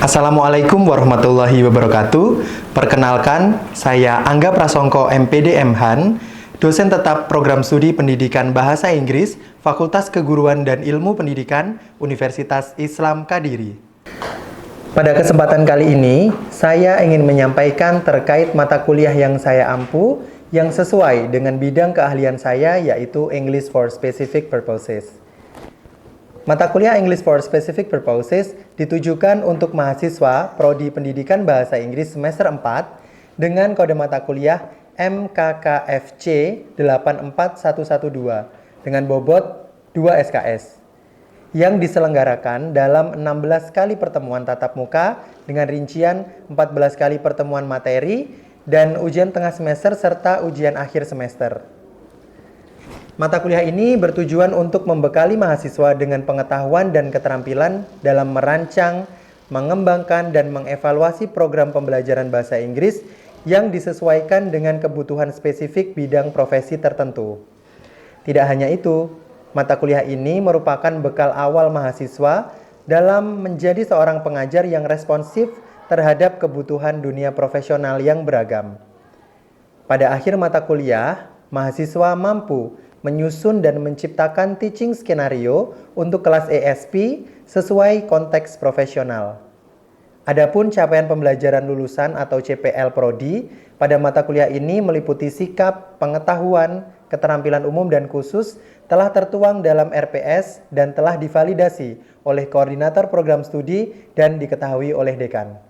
Assalamualaikum warahmatullahi wabarakatuh. Perkenalkan, saya Angga Prasongko MPD MHan, dosen tetap program studi pendidikan Bahasa Inggris, Fakultas Keguruan dan Ilmu Pendidikan, Universitas Islam Kadiri. Pada kesempatan kali ini, saya ingin menyampaikan terkait mata kuliah yang saya ampu, yang sesuai dengan bidang keahlian saya, yaitu English for Specific Purposes. Mata kuliah English for Specific Purposes ditujukan untuk mahasiswa Prodi Pendidikan Bahasa Inggris semester 4 dengan kode mata kuliah MKKFC 84112 dengan bobot 2 SKS yang diselenggarakan dalam 16 kali pertemuan tatap muka dengan rincian 14 kali pertemuan materi dan ujian tengah semester serta ujian akhir semester. Mata kuliah ini bertujuan untuk membekali mahasiswa dengan pengetahuan dan keterampilan dalam merancang, mengembangkan, dan mengevaluasi program pembelajaran bahasa Inggris yang disesuaikan dengan kebutuhan spesifik bidang profesi tertentu. Tidak hanya itu, mata kuliah ini merupakan bekal awal mahasiswa dalam menjadi seorang pengajar yang responsif terhadap kebutuhan dunia profesional yang beragam. Pada akhir mata kuliah, mahasiswa mampu menyusun dan menciptakan teaching skenario untuk kelas ESP sesuai konteks profesional. Adapun capaian pembelajaran lulusan atau CPL Prodi pada mata kuliah ini meliputi sikap, pengetahuan, keterampilan umum dan khusus telah tertuang dalam RPS dan telah divalidasi oleh koordinator program studi dan diketahui oleh dekan.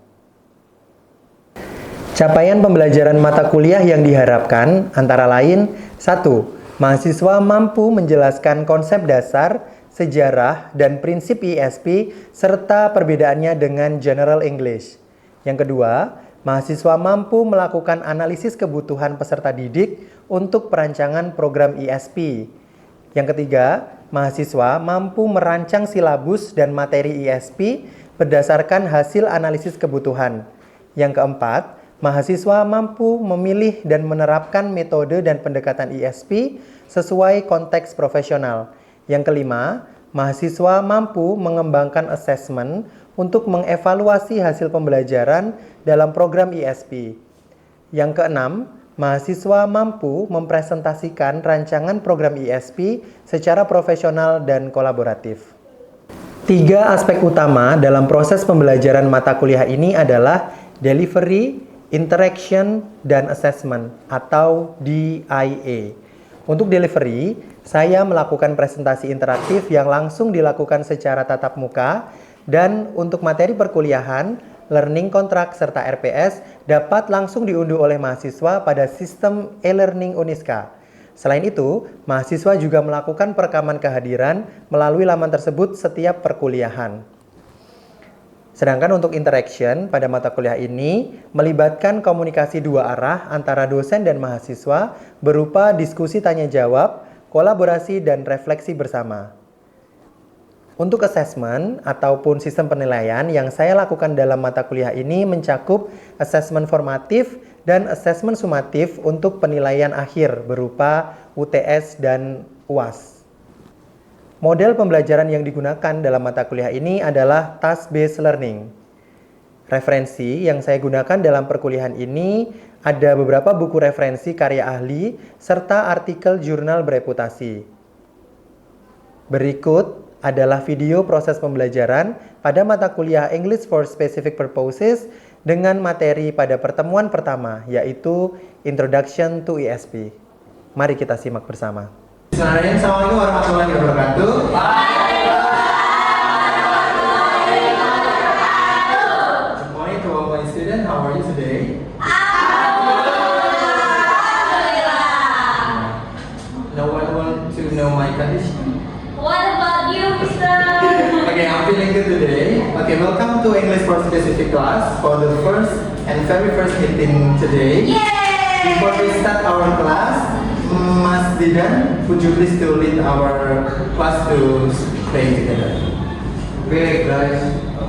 Capaian pembelajaran mata kuliah yang diharapkan antara lain 1. Mahasiswa mampu menjelaskan konsep dasar, sejarah, dan prinsip ISP serta perbedaannya dengan General English. Yang kedua, mahasiswa mampu melakukan analisis kebutuhan peserta didik untuk perancangan program ISP. Yang ketiga, mahasiswa mampu merancang silabus dan materi ISP berdasarkan hasil analisis kebutuhan. Yang keempat, mahasiswa mampu memilih dan menerapkan metode dan pendekatan ISP sesuai konteks profesional. Yang kelima, mahasiswa mampu mengembangkan asesmen untuk mengevaluasi hasil pembelajaran dalam program ISP. Yang keenam, mahasiswa mampu mempresentasikan rancangan program ISP secara profesional dan kolaboratif. 3 aspek utama dalam proses pembelajaran mata kuliah ini adalah delivery, interaction, dan assessment atau DIA. Untuk delivery, saya melakukan presentasi interaktif yang langsung dilakukan secara tatap muka, dan untuk materi perkuliahan, learning contract serta RPS dapat langsung diunduh oleh mahasiswa pada sistem e-learning Uniska. Selain itu, mahasiswa juga melakukan perekaman kehadiran melalui laman tersebut setiap perkuliahan. Sedangkan untuk interaction pada mata kuliah ini melibatkan komunikasi dua arah antara dosen dan mahasiswa berupa diskusi tanya jawab, kolaborasi, dan refleksi bersama. Untuk assessment ataupun sistem penilaian yang saya lakukan dalam mata kuliah ini mencakup assessment formatif dan assessment sumatif untuk penilaian akhir berupa UTS dan UAS. Model pembelajaran yang digunakan dalam mata kuliah ini adalah task-based learning. Referensi yang saya gunakan dalam perkuliahan ini ada beberapa buku referensi karya ahli serta artikel jurnal bereputasi. Berikut adalah video proses pembelajaran pada mata kuliah English for Specific Purposes dengan materi pada pertemuan pertama, yaitu Introduction to ESP. Mari kita simak bersama. Assalamualaikum warahmatullahi wabarakatuh. Good morning to all my students. How are you today? No one want to know my condition? What about you, Mister? Okay, I'm feeling good today. Okay, welcome to English for Specific class for the very first meeting today. Yay! Before we start our class, Mas Didan, would you please to lead our class to pray together? Okay guys,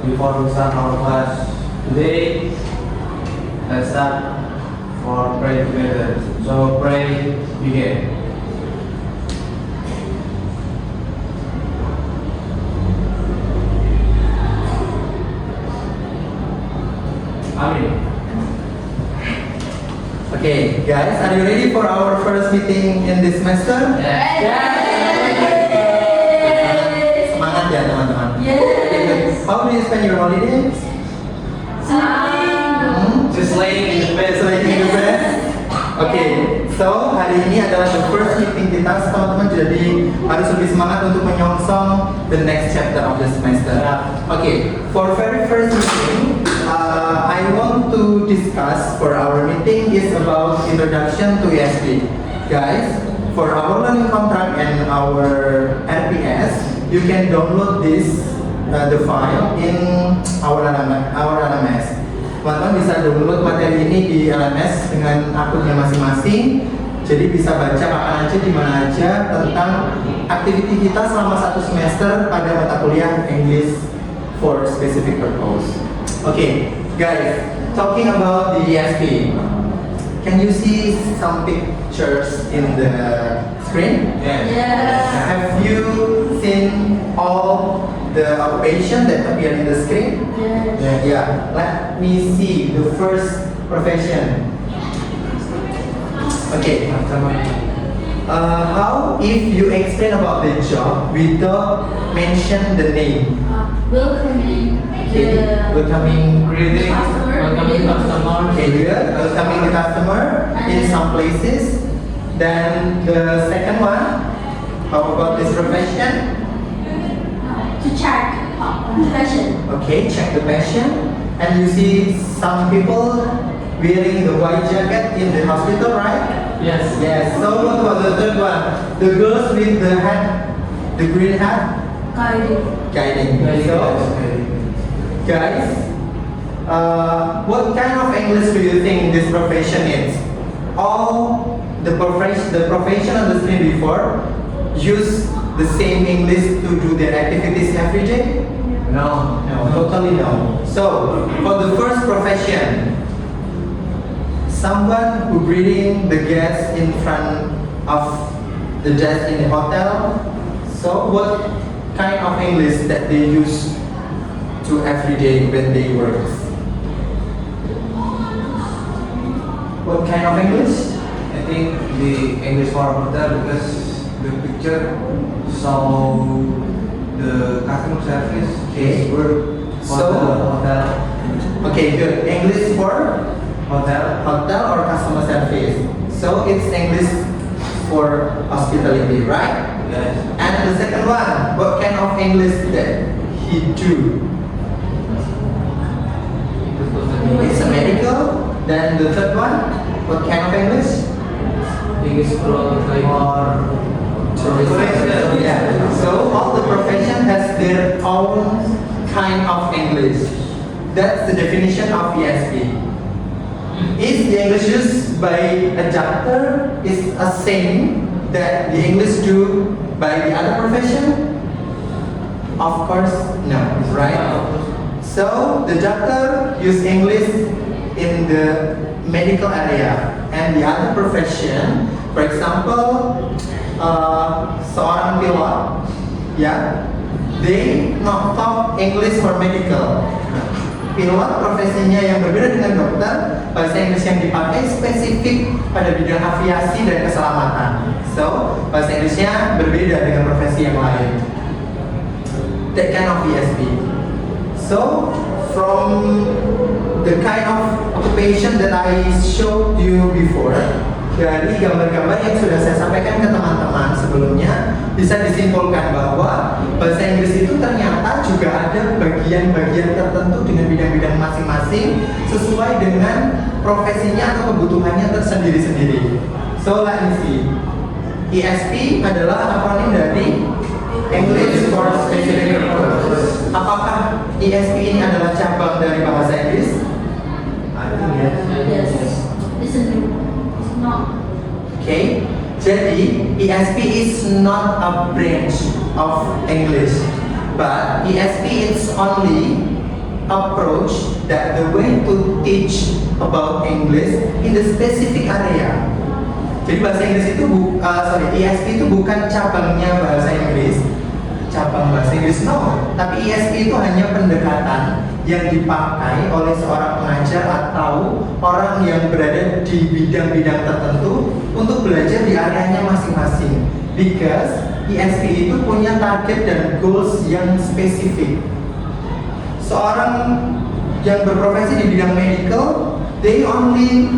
before we start our class today, let's start for pray together. So pray begin. guys, are you ready for our first meeting in this semester? Semangat ya teman-teman. Okay, good. How do you spend your holidays? Just laying in the bed. So in the bed. Oke, so hari ini adalah the first meeting kita, teman-teman. Jadi harus lebih semangat untuk menyongsong the next chapter of the semester. Oke, for very first meeting, I want to discuss for our meeting is about introduction to ESP. Guys, for our learning contract and our RPS, you can download this the file in our LMS. Teman-teman bisa download materi ini di LMS dengan akunnya masing-masing. Jadi bisa baca kapan aja, di mana aja tentang aktiviti kita selama 1 semester pada mata kuliah English for specific purpose. Okay, guys, talking about the ESP. Can you see some pictures in the screen? Have you seen all the occupation that appear in the screen? Yeah. Let me see the first profession. Okay. How if you explain about the job without mention the name? Welcoming Okay. Welcoming Greeting. Welcoming customer. Okay, good. Welcoming the customer in some places. Then the second one, how about this profession? to check fashion. Okay, check the passion. And you see some people wearing the white jacket in the hospital, right? Yes. Yes. So what about the third one? The girls with the hat, the green hat, guiding. So, guys, what kind of English do you think this profession is? All the profession on the screen before use the same English to do their activities every day? No. No, totally no. So, for the first profession, someone who greeting the guests in front of the desk in the hotel. So, what kind of English that they use to every day when they work? What kind of English? I think the English for hotel because the picture show the customer service Okay. work for So- the hotel. Okay, good. English for hotel or customer service. So it's English for hospitality, right? Yes. And the second one, what kind of English that he do? It's a medical. Then the third one, what kind of English? English for tourism. Yeah. So all the profession has their own kind of English. That's the definition of ESP. Is the English used by a doctor is the same that the English do by the other profession? Of course, no, right? So the doctor use English in the medical area, and the other profession, for example, seorang pilot, yeah, they not talk English for medical. Pilot profesinya yang berbeda dengan dokter, bahasa Inggris yang dipakai spesifik pada bidang aviasi dan keselamatan. So, bahasa Inggrisnya berbeda dengan profesi yang lain. That kind of ESP. So, from the kind of occupation that I showed you before, dari gambar-gambar yang sudah saya sampaikan ke teman-teman sebelumnya, bisa disimpulkan bahwa bahasa Inggris itu ternyata juga ada bagian-bagian tertentu dengan bidang-bidang masing-masing sesuai dengan profesinya atau kebutuhannya tersendiri-sendiri. So let me see. ESP adalah akronim dari English for Specific Purpose. Apakah ESP ini adalah cabang dari bahasa Inggris? I think yes. Yes. It's not. Okay, jadi ESP is not a branch of English, but ESP is only approach that the way to teach about English in the specific area. Jadi bahasa Inggris itu ESP itu bukan cabangnya bahasa Inggris, cabang bahasa Inggris no, tapi ESP itu hanya pendekatan yang dipakai oleh seorang pengajar atau orang yang berada di bidang-bidang tertentu untuk belajar di areanya masing-masing. Because ESP itu punya target dan goals yang spesifik. Seorang yang berprofesi di bidang medical, they only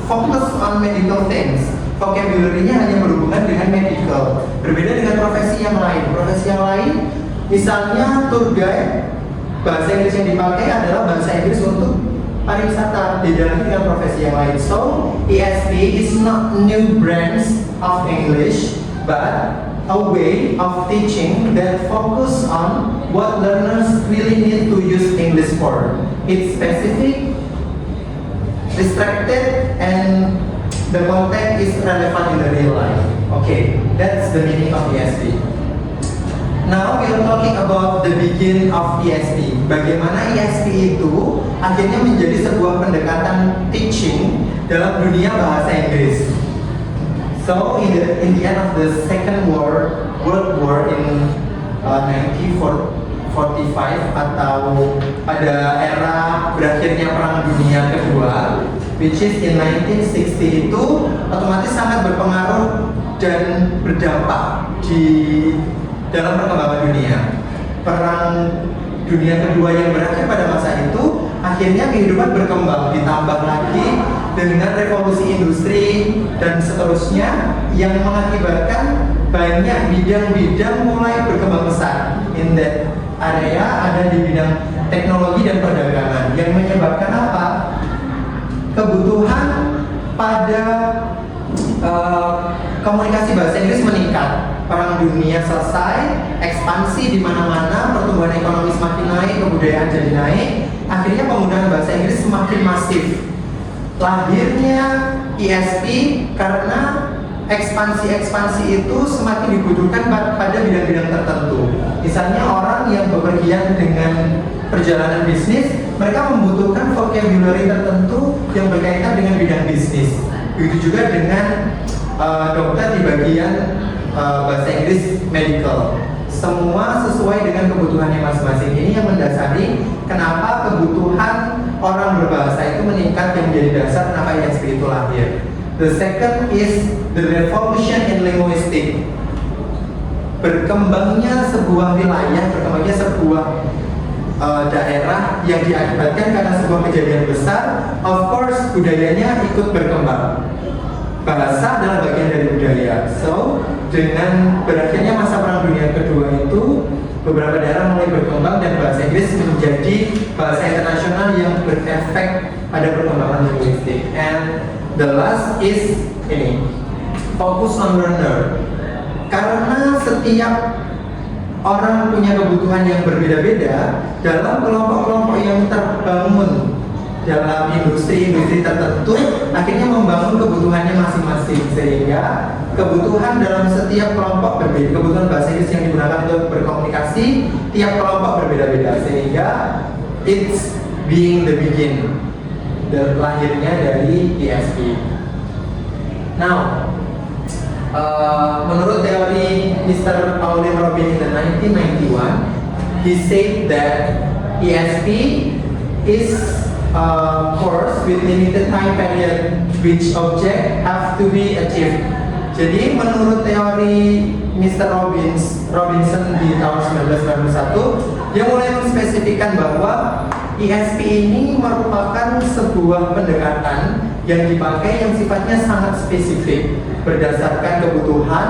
focus on medical things. Vocabulary-nya hanya berhubungan dengan medical. Berbeda dengan profesi yang lain. Profesi yang lain, misalnya tour guide, bahasa Inggris yang dipakai adalah bahasa Inggris untuk pariwisata. Beda lagi dengan profesi yang lain. So, ESP is not new brands of English, but a way of teaching that focus on what learners really need to use English for. It's specific, distracted, and the content is relevant in the real life. Okay, that's the meaning of ESP. Now we are talking about the begin of ESP. Bagaimana ESP itu akhirnya menjadi sebuah pendekatan teaching dalam dunia bahasa Inggris. So in the end of the Second World War in 1945 atau pada era berakhirnya Perang Dunia Kedua, which is in 1960 itu otomatis sangat berpengaruh dan berdampak di dalam perkembangan dunia. Perang Dunia Kedua yang berakhir pada masa itu, akhirnya kehidupan berkembang, ditambah lagi dengan revolusi industri dan seterusnya yang mengakibatkan banyak bidang-bidang mulai berkembang pesat. In that area ada di bidang teknologi dan perdagangan yang menyebabkan apa? Kebutuhan pada komunikasi bahasa Inggris meningkat. Perang dunia selesai, ekspansi di mana-mana, pertumbuhan ekonomi semakin naik, kebudayaan jadi naik, akhirnya penggunaan bahasa Inggris semakin masif. Lahirnya ESP karena ekspansi itu semakin dibutuhkan pada bidang-bidang tertentu. Misalnya orang yang bepergian dengan perjalanan bisnis, mereka membutuhkan vocabulary tertentu yang berkaitan dengan bidang bisnis. Begitu juga dengan dokter di bagian bahasa Inggris medical. Semua sesuai dengan kebutuhannya masing-masing. Ini yang mendasari kenapa kebutuhan orang berbahasa itu meningkat, yang menjadi dasar kenapa ESP itu lahir. The second is the revolution in linguistic. Berkembangnya sebuah wilayah, berkembangnya sebuah daerah yang diakibatkan karena sebuah kejadian besar. Of course, budayanya ikut berkembang. Bahasa adalah bagian dari budaya. So, dengan berakhirnya masa Perang Dunia Kedua itu, beberapa daerah mulai berkembang dan bahasa Inggris menjadi bahasa internasional yang berefek pada perkembangan linguistik. And the last is ini, focus on learner. Karena setiap orang punya kebutuhan yang berbeda-beda, dalam kelompok-kelompok yang terbangun dalam industri tertentu akhirnya membangun kebutuhannya masing-masing, sehingga kebutuhan dalam setiap kelompok berbeda. Kebutuhan bahasa Inggris yang digunakan untuk berkomunikasi tiap kelompok berbeda-beda, sehingga it's being the begin, lahirnya dari ESP. Now, menurut teori Mr. Pauline Robin in 1991, he said that ESP is course with limited time period which object have to be achieved. Jadi menurut teori Mr. Robinson di tahun 1991, dia mulai menspesifikkan bahwa ESP ini merupakan sebuah pendekatan yang dipakai yang sifatnya sangat spesifik berdasarkan kebutuhan,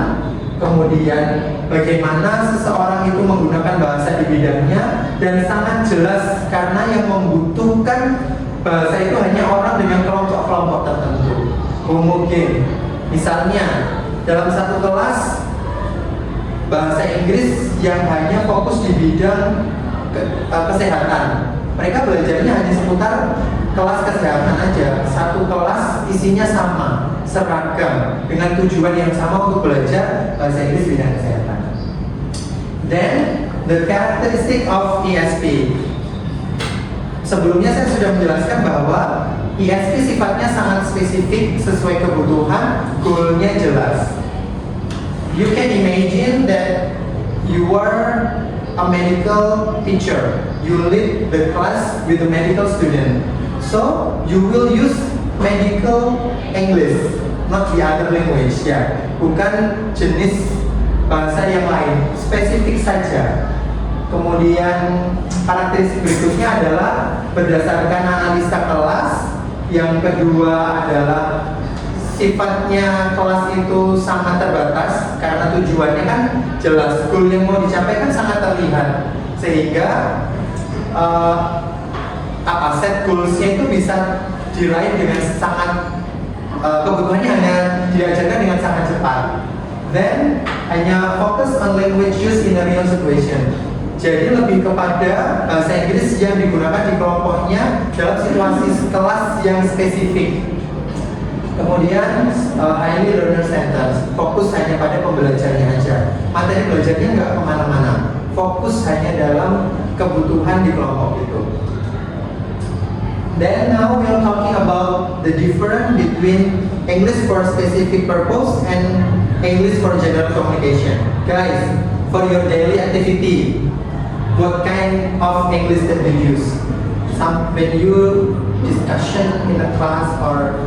kemudian bagaimana seseorang itu menggunakan bahasa di bidangnya, dan sangat jelas karena yang membutuhkan bahasa itu hanya orang dengan kelompok-kelompok tertentu. Mungkin misalnya dalam satu kelas bahasa Inggris yang hanya fokus di bidang kesehatan, mereka belajarnya hanya seputar kelas kesehatan aja. Satu kelas isinya sama, seragam, dengan tujuan yang sama untuk belajar bahasa Inggris bidang kesehatan. Then the characteristic of ESP. Sebelumnya saya sudah menjelaskan bahwa ESP sifatnya sangat spesifik, sesuai kebutuhan, goalnya jelas. You can imagine that you are a medical teacher. you lead the class with the medical student. So you will use medical English, not the other language ya. Bukan jenis bahasa yang lain, spesifik saja. Kemudian karakteristik berikutnya adalah berdasarkan analisa kelas. Yang kedua adalah sifatnya kelas itu sangat terbatas karena tujuannya kan jelas, goal yang mau dicapai kan sangat terlihat, sehingga set goalsnya itu bisa diraih dengan sangat kebutuhannya hanya diajarkan dengan sangat cepat. Then hanya fokus on language use in a real situation. Jadi lebih kepada bahasa Inggris yang digunakan di kelompoknya dalam situasi kelas yang spesifik. Kemudian highly learner centered, fokus hanya pada pembelajarannya aja. Materi belajarnya nggak kemana-mana, fokus hanya dalam kebutuhan di kelompok itu. Then now we are talking about the difference between English for specific purpose and English for general communication. Guys, for your daily activity, what kind of English that you use? When you discussion in a class or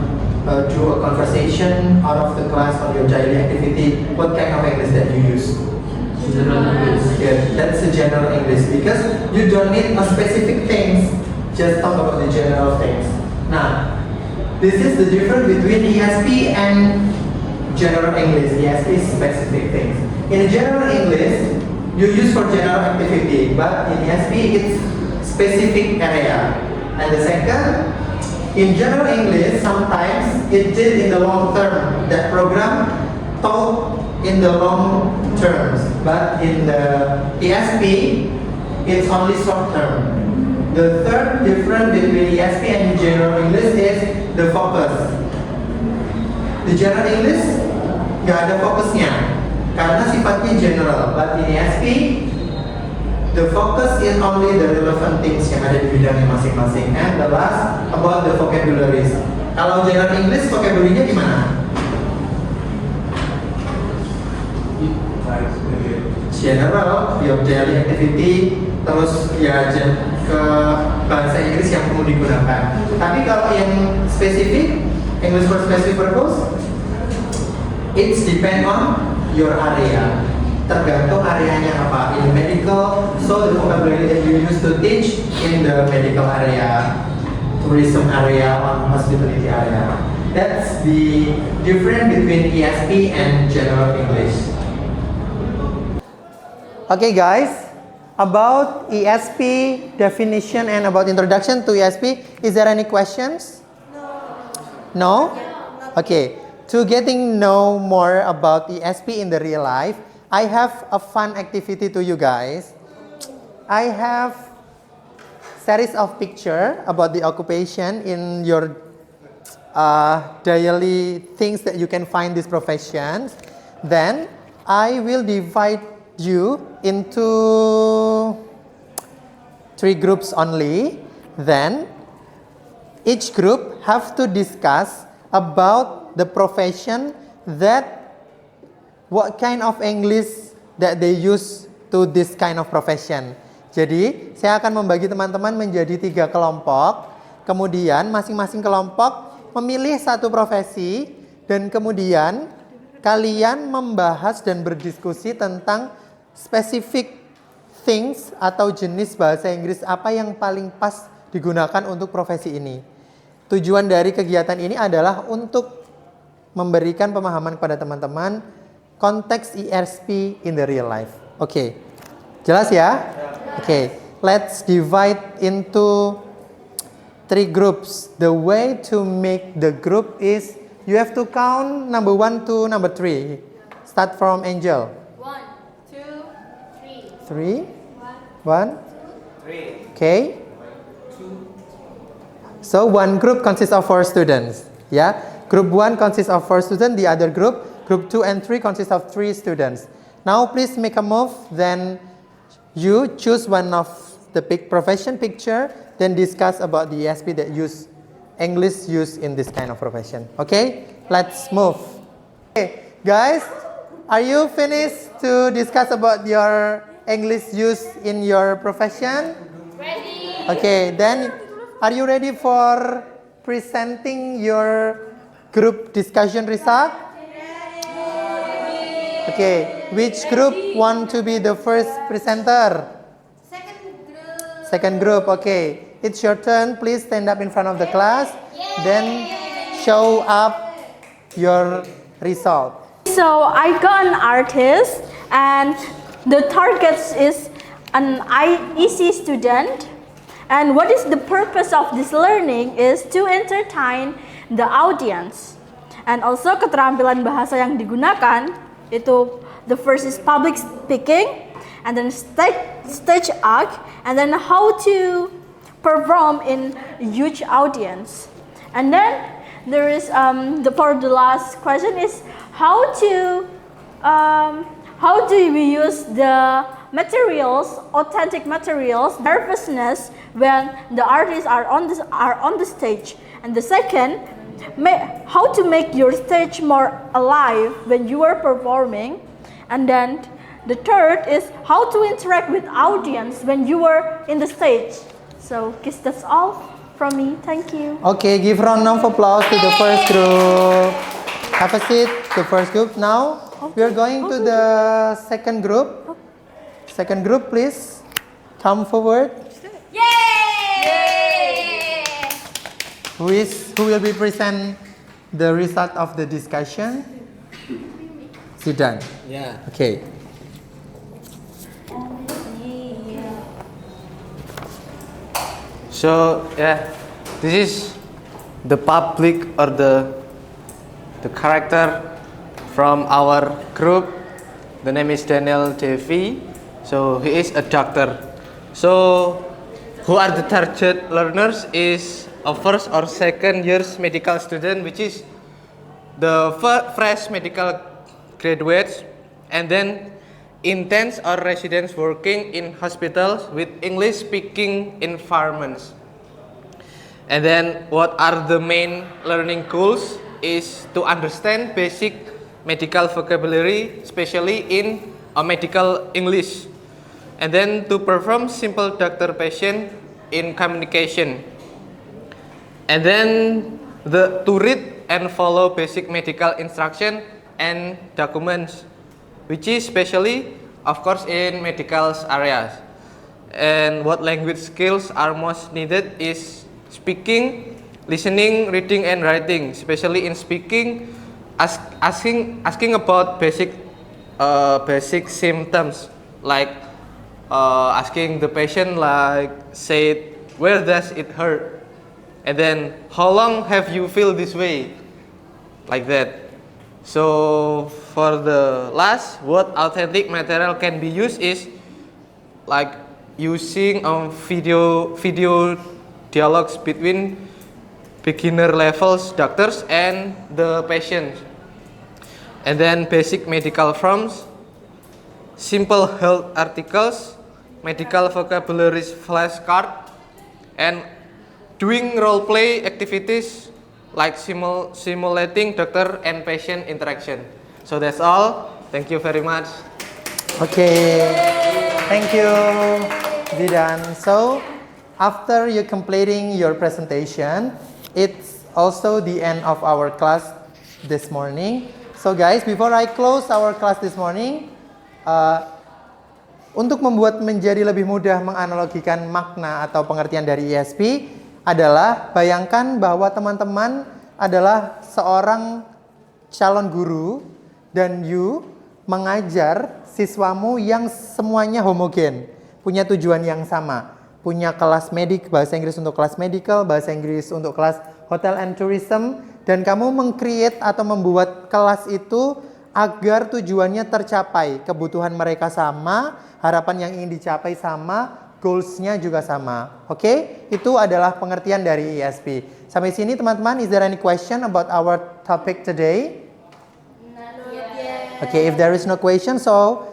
do a conversation out of the class or your daily activity, what kind of English that you use? General English. Yeah, that's the general English because you don't need a specific things. Just talk about the general things. Now, this is the difference between ESP and general English. ESP is specific things. In general English, you use for general activity, but in ESP it's specific area. And the second, in general English, sometimes it did in the long term. That program taught in the long terms, but in the ESP, it's only short term. The third difference between ESP and general English is the focus. The general English nggak ada fokusnya karena sifatnya general, but in ESP the focus is only the relevant things yang ada di bidangnya masing-masing. And the last about the vocabularies. Kalau general English vocabulary-nya gimana? General, your daily activity, terus ya ke bahasa Inggris yang perlu digunakan. Tapi kalau yang spesifik, English for specific purpose, it's depend on your area. Tergantung areanya apa. In medical, so the vocabulary that you use to teach in the medical area, tourism area, or hospitality area. That's the difference between ESP and general English. Okay guys, about ESP definition and about introduction to ESP, is there any questions? No? Okay, to getting know more about ESP in the real life, I have a fun activity to you guys. I have series of picture about the occupation in your daily things that you can find these professions. Then I will divide you into 3 groups only. Then each group have to discuss about the profession that what kind of English that they use to this kind of profession. Jadi saya akan membagi teman-teman menjadi 3 kelompok. Kemudian masing-masing kelompok memilih satu profesi dan kemudian kalian membahas dan berdiskusi tentang specific things atau jenis bahasa Inggris apa yang paling pas digunakan untuk profesi ini. Tujuan dari kegiatan ini adalah untuk memberikan pemahaman kepada teman-teman konteks ESP in the real life. Oke, jelas ya? Oke, let's divide into 3 groups. The way to make the group is you have to count number 1 to number 3. Start from Angel. 3. 1. 3. Okay. So one group consists of 4 students. Yeah. Group 1 consists of 4 students. The other group 2 and 3 consists of 3 students. Now please make a move. Then you choose one of the profession picture. Then discuss about the ESP that use English used in this kind of profession. Okay. Let's move. Okay, guys, are you finished to discuss about your English used in your profession? Ready? Okay, then are you ready for presenting your group discussion result? Okay, which group want to be the first presenter? Second group, okay. It's your turn. Please stand up in front of the class. Then show up your result. So I got an artist, and the target is an IEC student. And what is the purpose of this learning is to entertain the audience. And also keterampilan bahasa yang digunakan itu the first is public speaking, and then stage act, and then how to perform in huge audience. And then there is for the last question is how do we use the materials, authentic materials, nervousness when the artists are on the stage. And the second, how to make your stage more alive when you are performing. And then the third is how to interact with audience when you are in the stage. So guess that's all from me. Thank you. Okay, give round of applause to the first group. Have a seat, the first group. Now we are going to the second group. Second group, please come forward. Yay! Who will be present the result of the discussion? Zidan. Yeah. Okay. So this is the public or the character from our group. The name is Daniel Devi. So he is a doctor. So who are the target learners is a first or second year's medical student, which is the fresh medical graduates, and then interns or residents working in hospitals with English speaking environments. And then what are the main learning goals is to understand basic medical vocabulary, especially in medical English. And then to perform simple doctor-patient in communication. And then to read and follow basic medical instruction and documents, which is especially, of course, in medical areas. And what language skills are most needed is speaking, listening, reading, and writing. Especially in speaking, asking about basic symptoms, like asking the patient, like, say, where does it hurt? And then, how long have you feel this way? Like that. So for the last, what authentic material can be used is like using video dialogues between beginner levels doctors and the patients. And then basic medical forms, simple health articles, medical vocabularies flashcard, and doing role play activities like simulating doctor and patient interaction. So that's all. Thank you very much. Okay, thank you, Zidan. So after you completing your presentation, it's also the end of our class this morning. So guys, before I close our class this morning, untuk membuat menjadi lebih mudah menganalogikan makna atau pengertian dari ESP adalah bayangkan bahwa teman-teman adalah seorang calon guru dan you mengajar siswamu yang semuanya homogen, punya tujuan yang sama, punya kelas medik, bahasa Inggris untuk kelas medical, bahasa Inggris untuk kelas hotel and tourism, dan kamu meng-create atau membuat kelas itu agar tujuannya tercapai, kebutuhan mereka sama, harapan yang ingin dicapai sama, goals-nya juga sama. Oke? Itu adalah pengertian dari ESP. Sampai sini teman-teman, is there any question about our topic today? Okay, if there is no question, so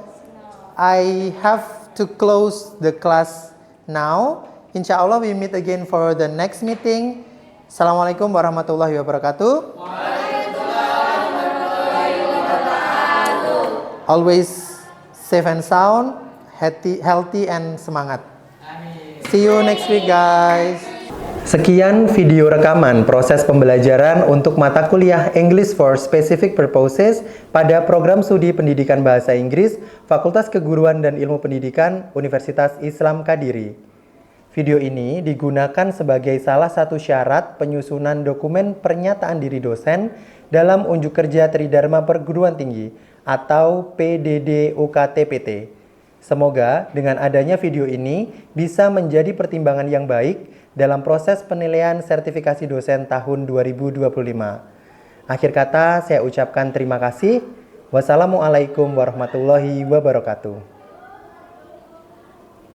I have to close the class now. Insya Allah we meet again for the next meeting. Assalamualaikum warahmatullahi wabarakatuh. Always safe and sound, healthy and semangat. See you next week guys. Sekian video rekaman proses pembelajaran untuk mata kuliah English for Specific Purposes pada program studi pendidikan bahasa Inggris Fakultas Keguruan dan Ilmu Pendidikan Universitas Islam Kadiri. Video ini digunakan sebagai salah satu syarat penyusunan dokumen pernyataan diri dosen dalam unjuk kerja Tridharma Perguruan Tinggi atau PDD UKT-PT. Semoga dengan adanya video ini bisa menjadi pertimbangan yang baik dalam proses penilaian sertifikasi dosen tahun 2025. Akhir kata saya ucapkan terima kasih. Wassalamualaikum warahmatullahi wabarakatuh.